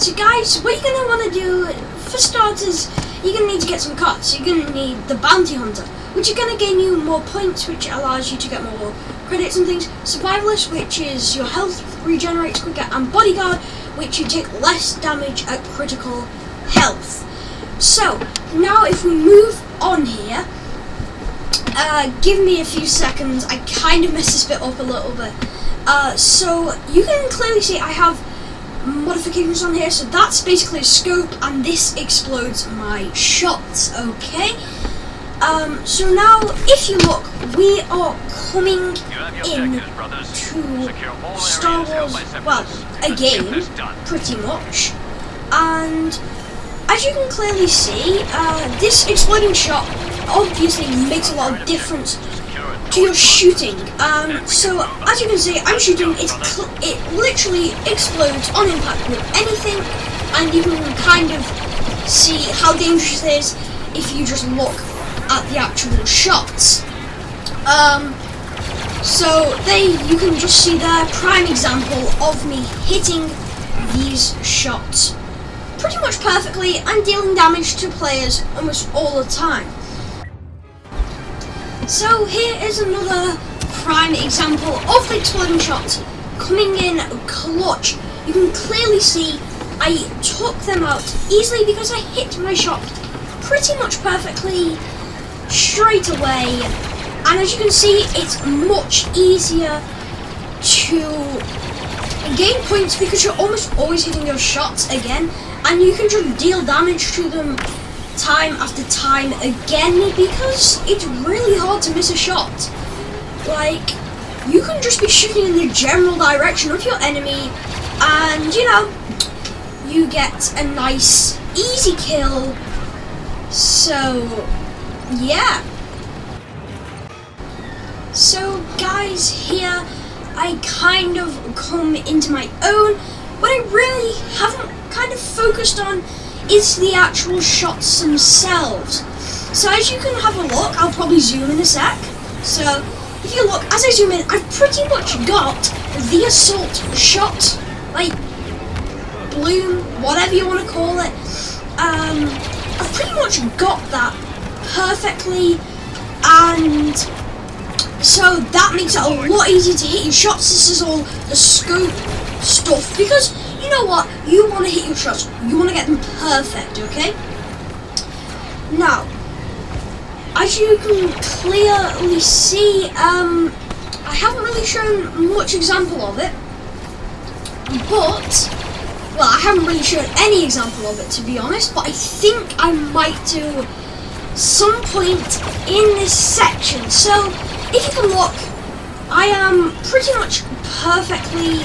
So guys, what you're going to want to do, for starters, you're going to need to get some cards. You're going to need the Bounty Hunter, which are going to gain you more points, which allows you to get more credits and things. Survivalist, which is your health regenerates quicker, and Bodyguard, which you take less damage at critical health. So, now if we move on here, give me a few seconds, I kind of messed this bit up a little bit. So, you can clearly see I have modifications on here, so that's basically a scope, and this explodes my shots, okay? So now, if you look, we are coming in to Star Wars, well, a game, pretty much, and as you can clearly see, this exploding shot obviously makes a lot of difference to your shooting. So as you can see, I'm shooting, it literally explodes on impact with anything, and you can kind of see how dangerous it is if you just look at the actual shots. So you can just see there, prime example of me hitting these shots pretty much perfectly and dealing damage to players almost all the time. So here is another prime example of the exploding shots coming in clutch. You can clearly see I took them out easily because I hit my shot pretty much perfectly straight away, and as you can see, it's much easier to gain points because you're almost always hitting your shots again, and you can just deal damage to them time after time again because it's really hard to miss a shot. Like, you can just be shooting in the general direction of your enemy and, you know, you get a nice easy kill. So yeah. So guys, here I kind of come into my own. What I really haven't kind of focused on is the actual shots themselves. So as you can have a look, I'll probably zoom in a sec. So if you look, as I zoom in, I've pretty much got the assault shot, like bloom, whatever you want to call it. I've pretty much got that perfectly, and so that makes it a lot easier to hit your shots. This is all the scope stuff because you know what, you want to hit your shots, you want to get them perfect, okay? Now, as you can clearly see, I haven't really shown much example of it, but, well, I haven't really shown any example of it, to be honest, but I think I might do some point in this section. So, if you can look, I am pretty much perfectly,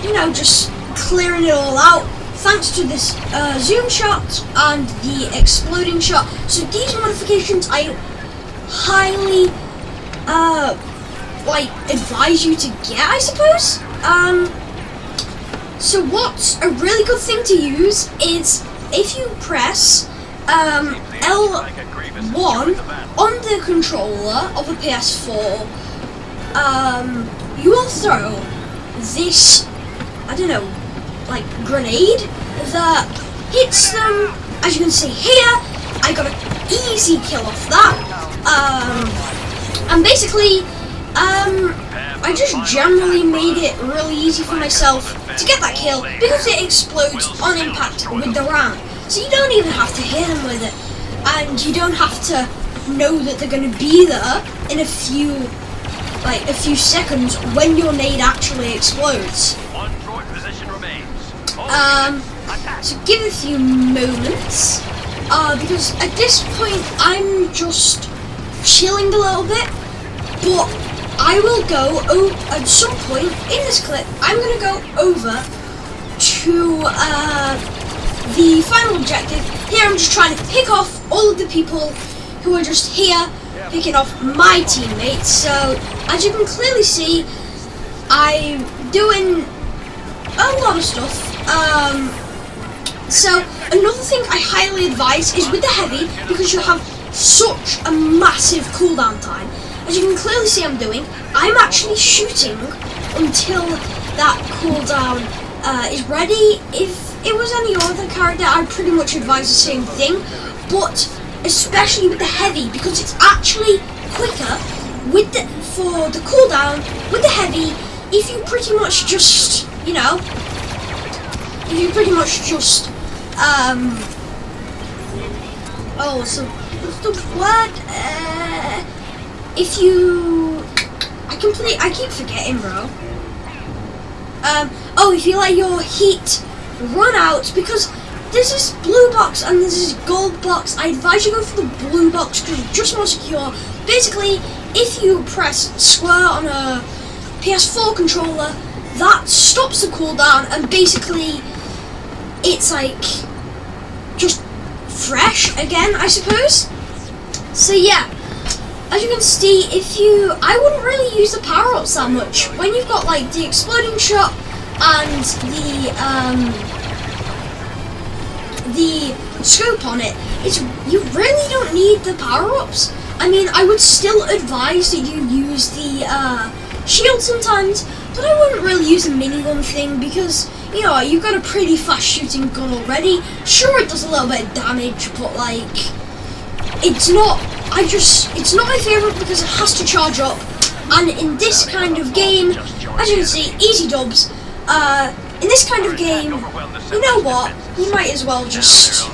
you know, just clearing it all out thanks to this zoom shot and the exploding shot. So these modifications I highly like advise you to get, I suppose. So what's a really good thing to use is if you press L1 on the controller of a PS4, you will throw this, I don't know, like grenade that hits them. As you can see here, I got an easy kill off that. And basically, I just generally made it really easy for myself to get that kill because it explodes on impact with the round. So you don't even have to hit them with it, and you don't have to know that they're going to be there in a few seconds when your nade actually explodes. So give it a few moments, because at this point I'm just chilling a little bit, but I will go at some point in this clip. I'm going to go over to the final objective. Here I'm just trying to pick off all of the people who are just here, picking off my teammates. So as you can clearly see, I'm doing a lot of stuff. So another thing I highly advise is with the heavy, because you have such a massive cooldown time. As you can clearly see I'm actually shooting until that cooldown is ready. If it was any other character, I'd pretty much advise the same thing, but especially with the heavy, because it's actually quicker with the, for the cooldown with the heavy. If you pretty much just, you know, if you pretty much just oh, so what's the word? If you, I keep forgetting, bro. Oh, if you let your heat run out, because there's this blue box and there's this gold box. I advise you go for the blue box because it's just more secure. Basically, if you press square on a PS4 controller, that stops the cooldown, and basically it's like just fresh again, I suppose. So yeah, as you can see, I wouldn't really use the power-ups that much. When you've got like the exploding shot and the scope on it, you really don't need the power-ups. I mean, I would still advise that you use the shield sometimes, but I wouldn't really use the minigun thing because, you know, you've got a pretty fast shooting gun already. Sure, it does a little bit of damage, but like, it's not my favourite because it has to charge up. And in this kind of game, as you can see, easy dubs. In this kind of game, you know what? You might as well just